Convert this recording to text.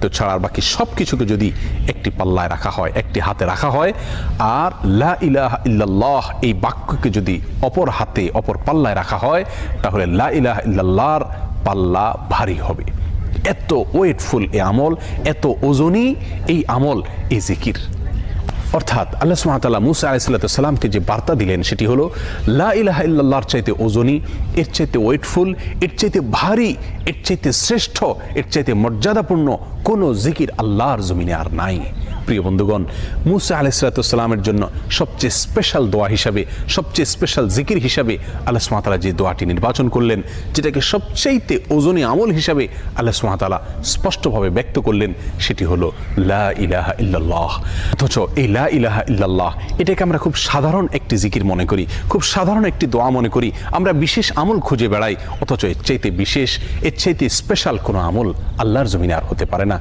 তো ছাড়া বাকি সব কিছুকে যদি একটি পাল্লায় রাখা হয়, একটি হাতে রাখা হয়, আর লা ইলাহা ইল্লাল্লাহ এই বাক্যকে যদি অপর হাতে অপর পাল্লায় রাখা হয়, তাহলে লা ইলাহা ইল্লাল্লাহর পাল্লা ভারী হবে। এত ওয়েটফুল এই আমল, এত ওজনী এই আমল, এই জিকির। অর্থাৎ আল্লাহ সুবহানাহু ওয়া তাআলা মুসা আলাইহিস সালামকে যে বার্তা দিলেন সেটি হলো লা ইলাহা ইল্লাল্লাহর চাইতে ওজনী, এর চাইতে ওয়েটফুল, এর চাইতে ভারী, এর চাইতে শ্রেষ্ঠ, এর চাইতে মর্যাদাপূর্ণ কোনো জিকির আল্লাহর জমিনে আর নাই। প্রিয় বন্ধুগণ, মুসা আলাইহিস সালামের জন্য সবচেয়ে স্পেশাল দোয়া হিসাবে, সবচেয়ে স্পেশাল জিকির হিসাবে আল্লাহ সুবহানাহু ওয়া তাআলা যে দোয়াটি নির্বাচন করলেন, যেটাকে সবচাইতে ওজনী আমল হিসাবে আল্লাহ সুবহানাহু ওয়া তাআলা স্পষ্টভাবে ব্যক্ত করলেন, সেটি হলো লা ইলাহা ইল্লাল্লাহ। অথচ এই লা ইলাহা ইল্লাল্লাহ এটাকে আমরা খুব সাধারণ একটি জিকির মনে করি, খুব সাধারণ একটি দোয়া মনে করি, আমরা বিশেষ আমল খুঁজে বেড়াই। অথচ এর চাইতে বিশেষ, এর চাইতে স্পেশাল কোনো আমল আল্লাহর জমিনে আর হতে পারে না।